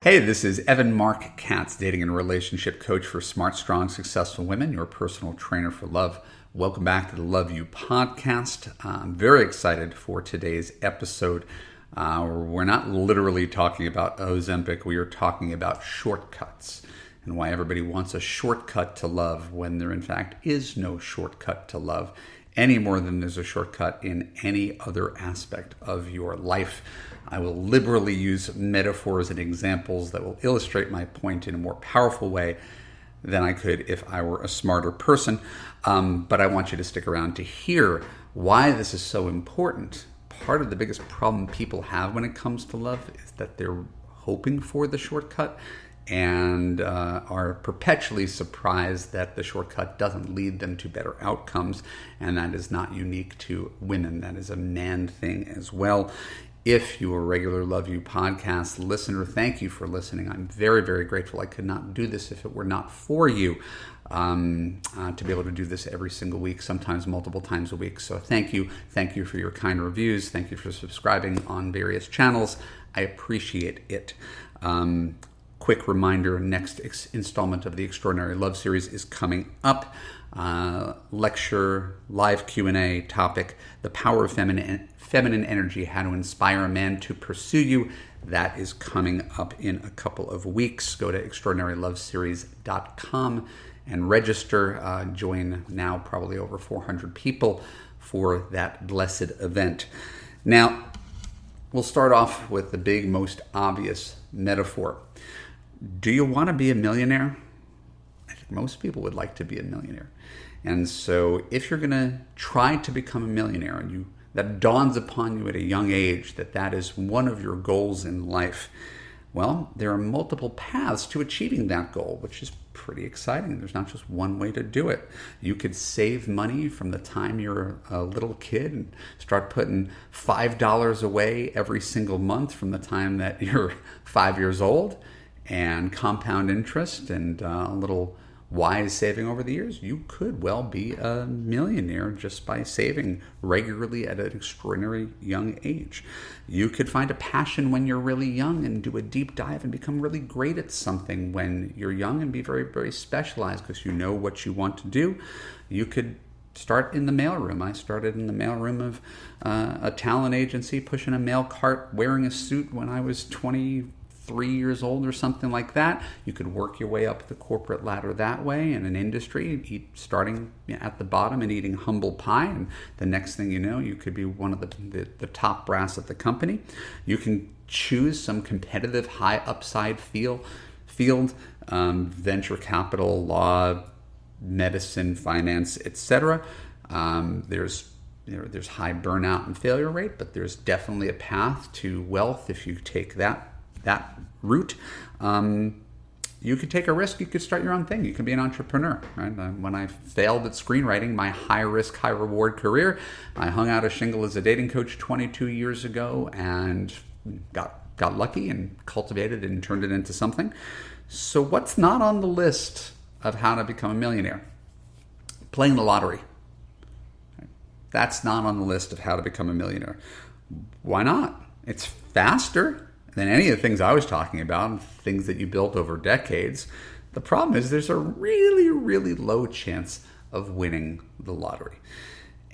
Hey, this is Evan Mark Katz, dating and relationship coach for smart, strong, successful women, your personal trainer for love. Welcome back to the Love You podcast. I'm very excited for today's episode. We're not literally talking about Ozempic. We are talking about shortcuts and why everybody wants a shortcut to love when there in fact is no shortcut to love any more than there's a shortcut in any other aspect of your life. I will liberally use metaphors and examples that will illustrate my point in a more powerful way than I could if I were a smarter person. But I want you to stick around to hear why this is so important. Part of the biggest problem people have when it comes to love is that they're hoping for the shortcut and are perpetually surprised that the shortcut doesn't lead them to better outcomes. And that is not unique to women. That is a man thing as well. If you are a regular Love You podcast listener, thank you for listening. I'm very, very grateful. I could not do this if it were not for you, to be able to do this every single week, sometimes multiple times a week. So thank you. Thank you for your kind reviews. Thank you for subscribing on various channels. I appreciate it. Quick reminder, next installment of the Extraordinary Love series is coming up. Lecture, live Q&A topic, The Power of Feminine Energy, How to Inspire a Man to Pursue You. That is coming up in a couple of weeks. Go to extraordinaryloveseries.com and register. Join now probably over 400 people for that blessed event. Now, we'll start off with the big, most obvious metaphor. Do you want to be a millionaire? I think most people would like to be a millionaire. And so if you're going to try to become a millionaire and that dawns upon you at a young age that is one of your goals in life, well, there are multiple paths to achieving that goal, which is pretty exciting. There's not just one way to do it. You could save money from the time you're a little kid and start putting $5 away every single month from the time that you're 5 years old, and compound interest and a little wise saving over the years. You could well be a millionaire just by saving regularly at an extraordinary young age. You could find a passion when you're really young and do a deep dive and become really great at something when you're young and be very, very specialized because you know what you want to do. You could start in the mailroom. I started in the mailroom of a talent agency, pushing a mail cart, wearing a suit when I was 23 years old or something like that. You could work your way up the corporate ladder that way in an industry, starting at the bottom and eating humble pie, and the next thing you know, you could be one of the top brass at the company. You can choose some competitive high upside field, venture capital, law, medicine, finance, etc. There's high burnout and failure rate, but there's definitely a path to wealth if you take that route. You could take a risk. You could start your own thing. You could be an entrepreneur, right? When I failed at screenwriting, my high risk, high reward career, I hung out a shingle as a dating coach 22 years ago and got lucky and cultivated and turned it into something. So what's not on the list of how to become a millionaire? Playing the lottery. That's not on the list of how to become a millionaire. Why not? It's faster than any of the things I was talking about, things that you built over decades. The problem is there's a really, really low chance of winning the lottery.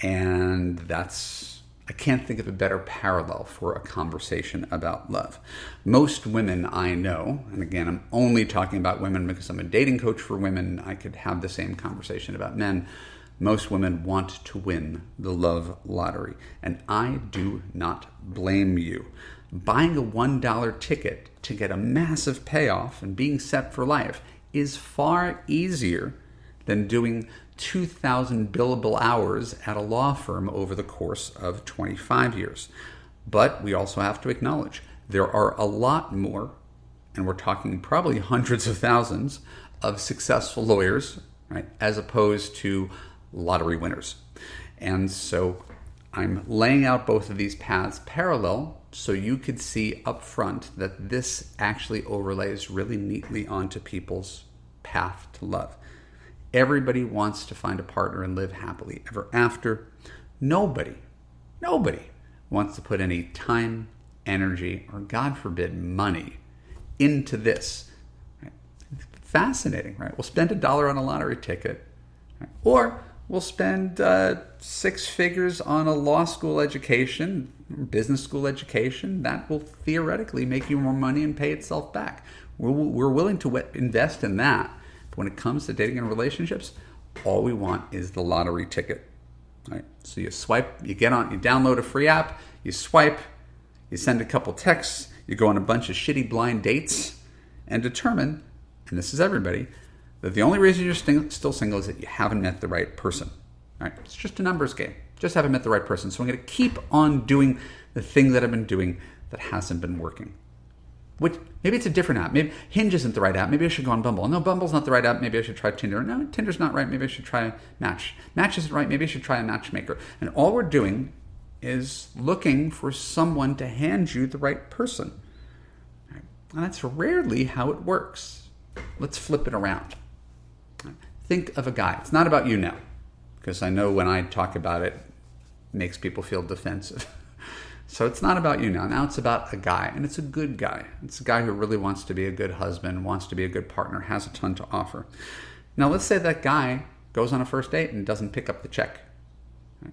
And I can't think of a better parallel for a conversation about love. Most women I know, and again, I'm only talking about women because I'm a dating coach for women. I could have the same conversation about men. Most women want to win the love lottery, and I do not blame you. Buying a $1 ticket to get a massive payoff and being set for life is far easier than doing 2,000 billable hours at a law firm over the course of 25 years. But we also have to acknowledge there are a lot more, and we're talking probably hundreds of thousands of successful lawyers, right, as opposed to lottery winners. And so I'm laying out both of these paths parallel so you could see up front that this actually overlays really neatly onto people's path to love. Everybody wants to find a partner and live happily ever after. Nobody wants to put any time, energy, or God forbid, money into this. Right? Fascinating, right? We'll spend $1 on a lottery ticket, right? Or we'll spend 6 figures on a law school education, business school education. That will theoretically make you more money and pay itself back. We're willing to invest in that. But when it comes to dating and relationships, all we want is the lottery ticket. Right? So you swipe, you download a free app, you swipe, you send a couple texts, you go on a bunch of shitty blind dates, and determine, and this is everybody, that the only reason you're still single is that you haven't met the right person. All right? It's just a numbers game. Just haven't met the right person. So I'm going to keep on doing the thing that I've been doing that hasn't been working. Which, maybe it's a different app. Maybe Hinge isn't the right app. Maybe I should go on Bumble. No, Bumble's not the right app. Maybe I should try Tinder. No, Tinder's not right. Maybe I should try Match. Match isn't right. Maybe I should try a matchmaker. And all we're doing is looking for someone to hand you the right person. Right? And that's rarely how it works. Let's flip it around. Right? Think of a guy. It's not about you now, because I know when I talk about it, it makes people feel defensive. So it's not about you now. Now it's about a guy, and it's a good guy. It's a guy who really wants to be a good husband, wants to be a good partner, has a ton to offer. Now let's say that guy goes on a first date and doesn't pick up the check. Right?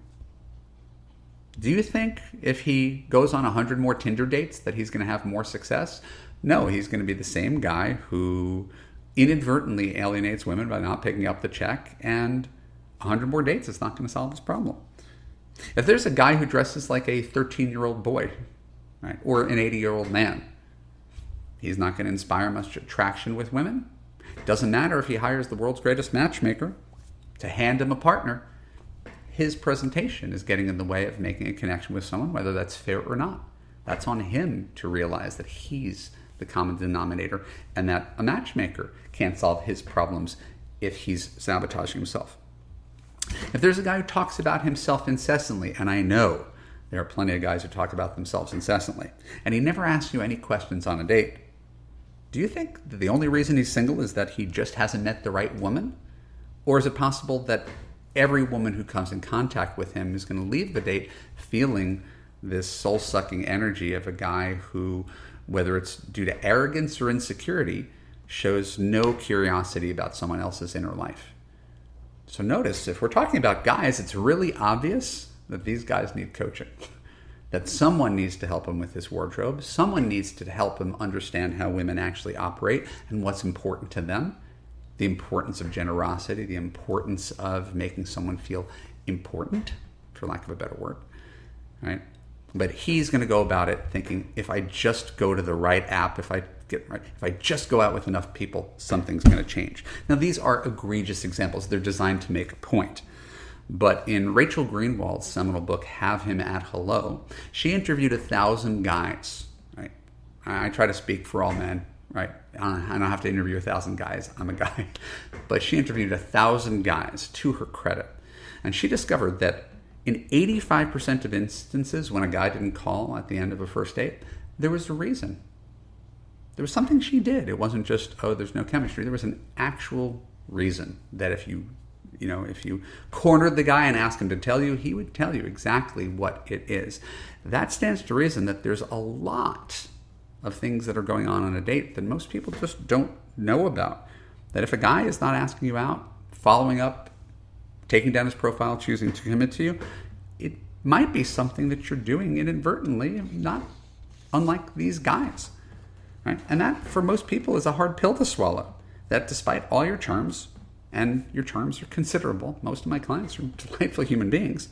Do you think if he goes on 100 more Tinder dates that he's going to have more success? No, he's going to be the same guy who inadvertently alienates women by not picking up the check, and 100 more dates is not going to solve this problem. If there's a guy who dresses like a 13-year-old boy, right, or an 80-year-old man, he's not going to inspire much attraction with women. Doesn't matter if he hires the world's greatest matchmaker to hand him a partner. His presentation is getting in the way of making a connection with someone, whether that's fair or not. That's on him to realize that he's the common denominator and that a matchmaker can't solve his problems if he's sabotaging himself. If there's a guy who talks about himself incessantly, and I know there are plenty of guys who talk about themselves incessantly, and he never asks you any questions on a date, do you think that the only reason he's single is that he just hasn't met the right woman? Or is it possible that every woman who comes in contact with him is going to leave the date feeling this soul-sucking energy of a guy who, whether it's due to arrogance or insecurity, shows no curiosity about someone else's inner life? So notice, if we're talking about guys, it's really obvious that these guys need coaching. That someone needs to help him with his wardrobe. Someone needs to help him understand how women actually operate and what's important to them. The importance of generosity, the importance of making someone feel important, for lack of a better word, right? But he's going to go about it thinking, if I just go to the right app, if I just go out with enough people, something's going to change. Now, these are egregious examples. They're designed to make a point. But in Rachel Greenwald's seminal book, Have Him at Hello, she interviewed 1,000 guys. Right? I try to speak for all men. Right? I don't have to interview 1,000 guys. I'm a guy. But she interviewed 1,000 guys, to her credit. And she discovered that in 85% of instances when a guy didn't call at the end of a first date, there was a reason. There was something she did. It wasn't just, oh, there's no chemistry. There was an actual reason that if you cornered the guy and asked him to tell you, he would tell you exactly what it is. That stands to reason that there's a lot of things that are going on a date that most people just don't know about. That if a guy is not asking you out, following up, taking down his profile, choosing to commit to you, it might be something that you're doing inadvertently, not unlike these guys. Right? And that, for most people, is a hard pill to swallow. That despite all your charms, and your charms are considerable, most of my clients are delightful human beings,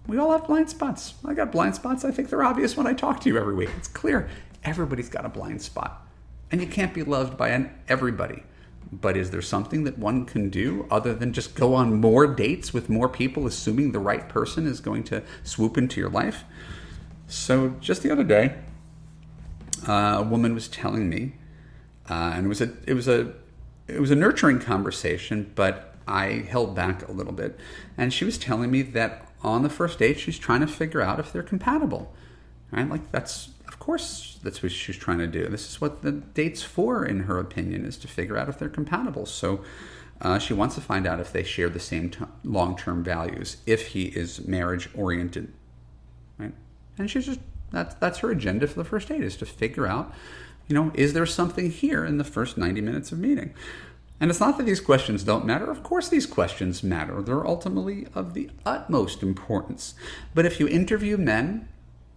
we all have blind spots. I got blind spots. I think they're obvious when I talk to you every week. It's clear. Everybody's got a blind spot. And you can't be loved by everybody. But is there something that one can do other than just go on more dates with more people, assuming the right person is going to swoop into your life? So just the other day, a woman was telling me, and it was a nurturing conversation, but I held back a little bit. And she was telling me that on the first date, she's trying to figure out if they're compatible. Right? Like that's what she's trying to do. This is what the date's for, in her opinion, is to figure out if they're compatible. So she wants to find out if they share the same long-term values, if he is marriage-oriented. Right? And she's just that's her agenda for the first date, is to figure out, Is there something here in the first 90 minutes of meeting? And it's not that these questions don't matter. Of course these questions matter. They're ultimately of the utmost importance. But if you interview men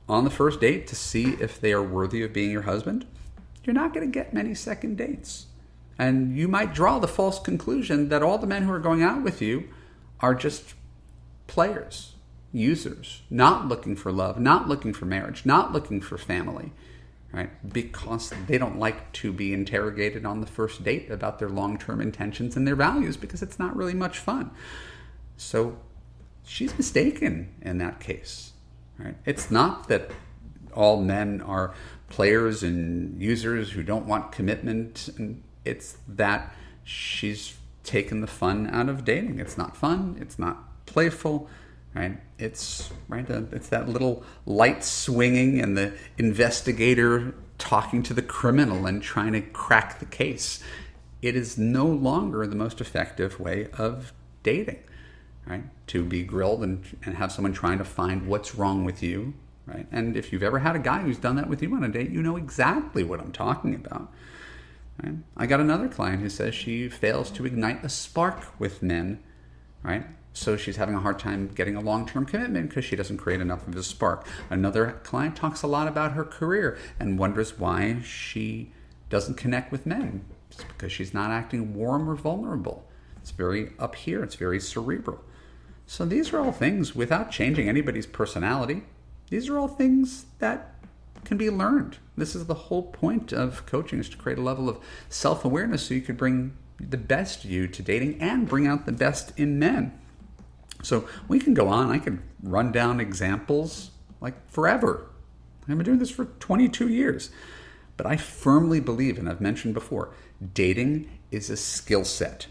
on the first date to see if they are worthy of being your husband, you're not going to get many second dates. And you might draw the false conclusion that all the men who are going out with you are just players, users, not looking for love, not looking for marriage, not looking for family, right? Because they don't like to be interrogated on the first date about their long-term intentions and their values, because it's not really much fun. So she's mistaken in that case, right? It's not that all men are players and users who don't want commitment, and it's that she's taken the fun out of dating. It's not fun. It's not playful, right? It's that little light swinging and the investigator talking to the criminal and trying to crack the case. It is no longer the most effective way of dating, right? To be grilled and have someone trying to find what's wrong with you, right? And if you've ever had a guy who's done that with you on a date, you know exactly what I'm talking about. Right? I got another client who says she fails to ignite a spark with men, right? So she's having a hard time getting a long-term commitment because she doesn't create enough of a spark. Another client talks a lot about her career and wonders why she doesn't connect with men. It's because she's not acting warm or vulnerable. It's very up here. It's very cerebral. So these are all things, without changing anybody's personality, these are all things that can be learned. This is the whole point of coaching, is to create a level of self-awareness so you could bring the best you to dating and bring out the best in men. So we can go on. I could run down examples like forever. I've been doing this for 22 years. But I firmly believe, and I've mentioned before, dating is a skill set.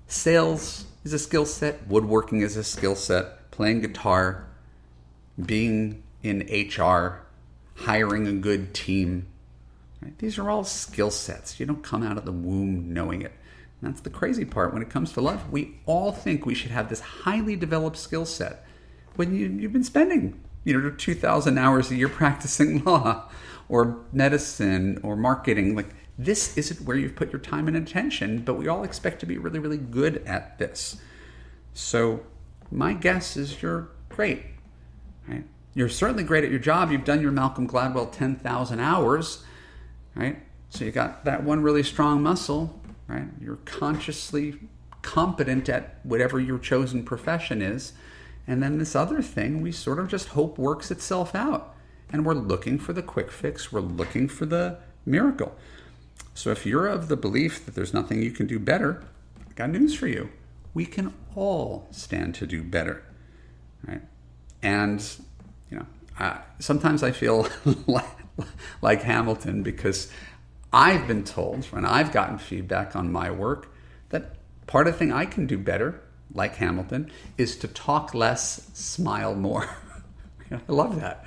Sales is a skill set. Woodworking is a skill set. Playing guitar, being in HR, hiring a good team. Right? These are all skill sets. You don't come out of the womb knowing it. And that's the crazy part. When it comes to love, we all think we should have this highly developed skill set when you've been spending 2,000 hours a year practicing law or medicine or marketing. Like, this isn't where you've put your time and attention, but we all expect to be really, really good at this. So my guess is you're great, right? You're certainly great at your job. You've done your Malcolm Gladwell 10,000 hours, right? So you got that one really strong muscle, right? You're consciously competent at whatever your chosen profession is. And then this other thing, we sort of just hope works itself out. And we're looking for the quick fix. We're looking for the miracle. So if you're of the belief that there's nothing you can do better, I got news for you. We can all stand to do better, right? And sometimes I feel like Hamilton, because I've been told, when I've gotten feedback on my work, that part of the thing I can do better, like Hamilton, is to talk less, smile more. I love that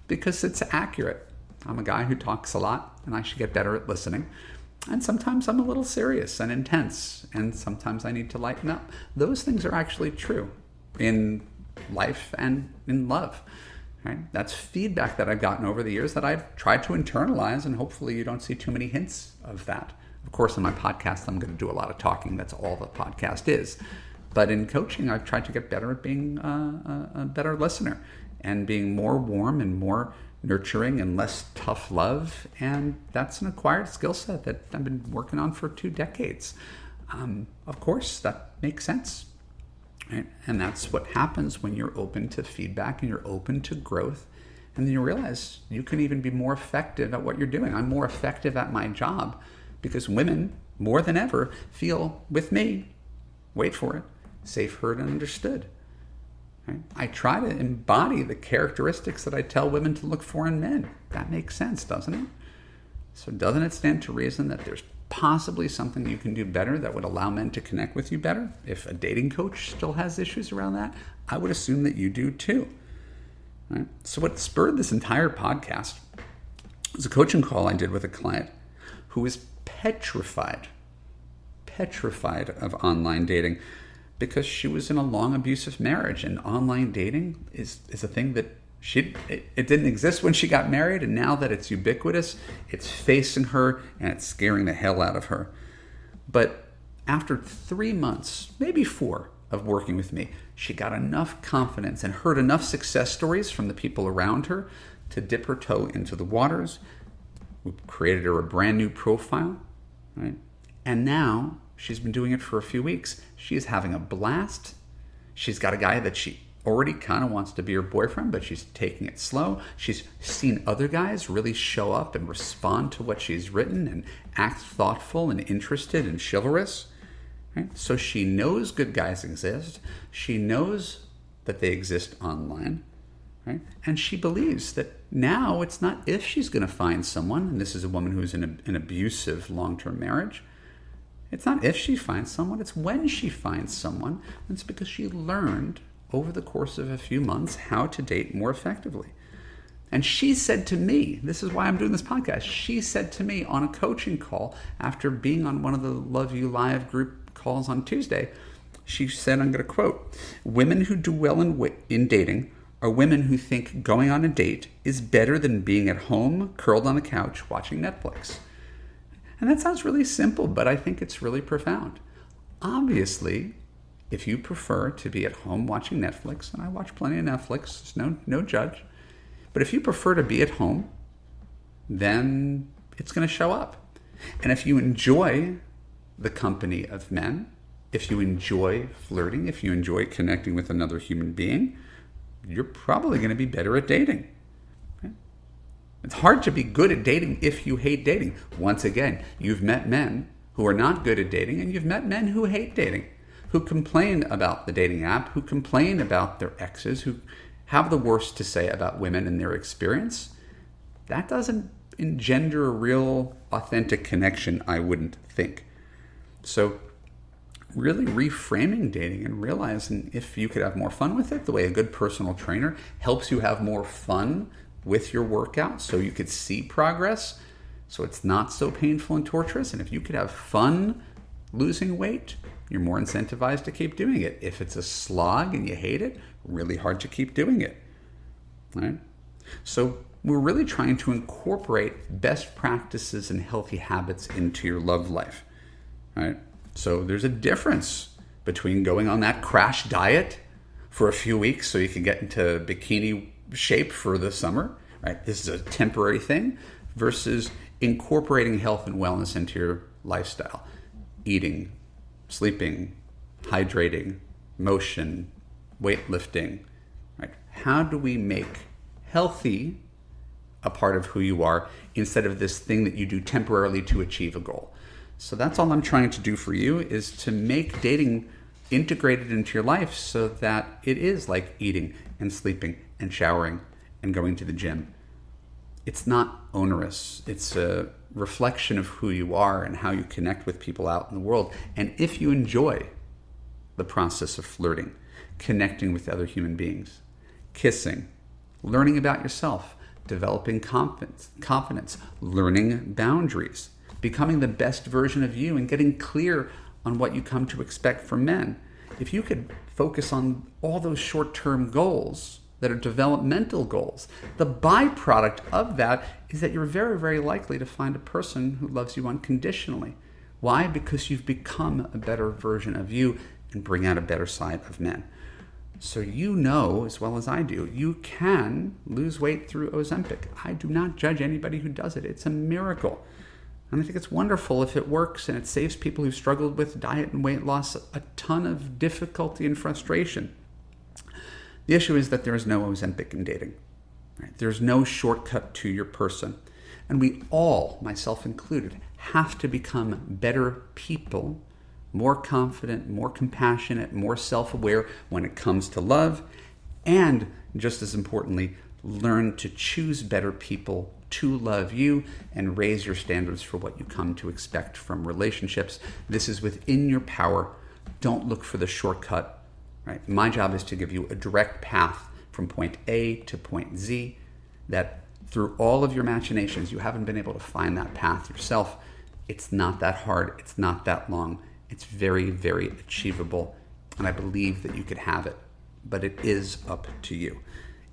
because it's accurate. I'm a guy who talks a lot, and I should get better at listening. And sometimes I'm a little serious and intense, and sometimes I need to lighten up. Those things are actually true in life and in love. Right? That's feedback that I've gotten over the years that I've tried to internalize, and hopefully you don't see too many hints of that. Of course, in my podcast, I'm going to do a lot of talking. That's all the podcast is. But in coaching, I've tried to get better at being a better listener and being more warm and more nurturing and less tough love. And that's an acquired skill set that I've been working on for 2 decades. Of course, that makes sense. Right? And that's what happens when you're open to feedback and you're open to growth. And then you realize you can even be more effective at what you're doing. I'm more effective at my job because women, more than ever, feel with me, wait for it, safe, heard, and understood. Right? I try to embody the characteristics that I tell women to look for in men. That makes sense, doesn't it? So doesn't it stand to reason that there's possibly something you can do better that would allow men to connect with you better? If a dating coach still has issues around that, I would assume that you do too. Right? So what spurred this entire podcast was a coaching call I did with a client who was petrified of online dating because she was in a long abusive marriage, and online dating is a thing that It didn't exist when she got married, and now that it's ubiquitous, it's facing her and it's scaring the hell out of her. But after 3 months, maybe 4, of working with me, she got enough confidence and heard enough success stories from the people around her to dip her toe into the waters. We created her a brand new profile, right? And now she's been doing it for a few weeks. She is having a blast. She's got a guy that she already kind of wants to be her boyfriend, but she's taking it slow. She's seen other guys really show up and respond to what she's written and act thoughtful and interested and chivalrous. Right? So she knows good guys exist. She knows that they exist online. Right? And she believes that now it's not if she's going to find someone, and this is a woman who's in an abusive long-term marriage. It's not if she finds someone, it's when she finds someone. And it's because she learned over the course of a few months how to date more effectively. And she said to me, this is why I'm doing this podcast, she said to me on a coaching call after being on one of the Love You Live group calls on Tuesday, she said, I'm going to quote, "Women who do well in dating are women who think going on a date is better than being at home, curled on the couch, watching Netflix." And that sounds really simple, but I think it's really profound. Obviously, if you prefer to be at home watching Netflix, and I watch plenty of Netflix, there's no judge, but if you prefer to be at home, then it's going to show up. And if you enjoy the company of men, if you enjoy flirting, if you enjoy connecting with another human being, you're probably going to be better at dating. Okay? It's hard to be good at dating if you hate dating. Once again, you've met men who are not good at dating, and you've met men who hate dating, who complain about the dating app, who complain about their exes, who have the worst to say about women and their experience. That doesn't engender a real authentic connection, I wouldn't think. So really reframing dating and realizing if you could have more fun with it, the way a good personal trainer helps you have more fun with your workout so you could see progress, so it's not so painful and torturous. And if you could have fun losing weight, you're more incentivized to keep doing it. If it's a slog and you hate it, really hard to keep doing it. Right? So we're really trying to incorporate best practices and healthy habits into your love life. Right? So there's a difference between going on that crash diet for a few weeks so you can get into bikini shape for the summer. Right? This is a temporary thing versus incorporating health and wellness into your lifestyle. Eating, sleeping, hydrating, motion, weightlifting. Right? How do we make healthy a part of who you are instead of this thing that you do temporarily to achieve a goal? So that's all I'm trying to do for you, is to make dating integrated into your life so that it is like eating and sleeping and showering and going to the gym. It's not onerous. It's a reflection of who you are and how you connect with people out in the world. And if you enjoy the process of flirting, connecting with other human beings, kissing, learning about yourself, developing confidence, learning boundaries, becoming the best version of you, and getting clear on what you come to expect from men. If you could focus on all those short-term goals that are developmental goals, the byproduct of that is that you're very, very likely to find a person who loves you unconditionally. Why? Because you've become a better version of you and bring out a better side of men. So you know, as well as I do, you can lose weight through Ozempic. I do not judge anybody who does it. It's a miracle. And I think it's wonderful if it works, and it saves people who've struggled with diet and weight loss a ton of difficulty and frustration. The issue is that there is no Ozempic in dating. Right? There's no shortcut to your person. And we all, myself included, have to become better people, more confident, more compassionate, more self-aware when it comes to love, and just as importantly, learn to choose better people to love you and raise your standards for what you come to expect from relationships. This is within your power. Don't look for the shortcut. Right? My job is to give you a direct path from point A to point Z, that through all of your machinations, you haven't been able to find that path yourself. It's not that hard. It's not that long. It's very, very achievable. And I believe that you could have it, but it is up to you.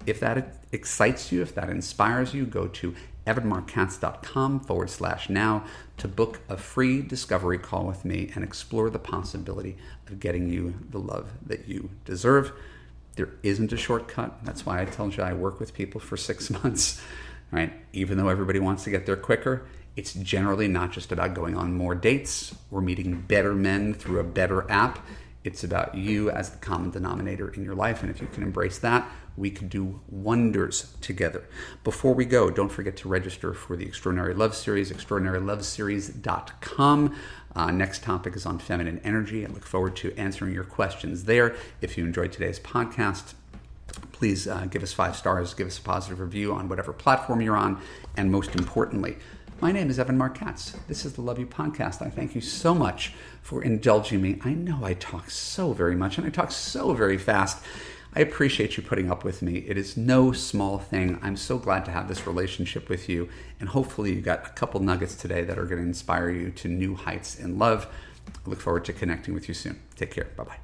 If that excites you, if that inspires you, go to evanmarckatz.com/now to book a free discovery call with me and explore the possibility of getting you the love that you deserve. There isn't a shortcut. That's why I told you I work with people for 6 months, right? Even though everybody wants to get there quicker, it's generally not just about going on more dates or meeting better men through a better app. It's about you as the common denominator in your life. And if you can embrace that, we can do wonders together. Before we go, don't forget to register for the Extraordinary Love Series, extraordinaryloveseries.com. Next topic is on feminine energy. I look forward to answering your questions there. If you enjoyed today's podcast, please give us 5 stars, give us a positive review on whatever platform you're on. And most importantly, my name is Evan Marc Katz. This is the Love You Podcast. I thank you so much for indulging me. I know I talk so very much and I talk so very fast. I appreciate you putting up with me. It is no small thing. I'm so glad to have this relationship with you. And hopefully you got a couple nuggets today that are going to inspire you to new heights in love. I look forward to connecting with you soon. Take care. Bye-bye.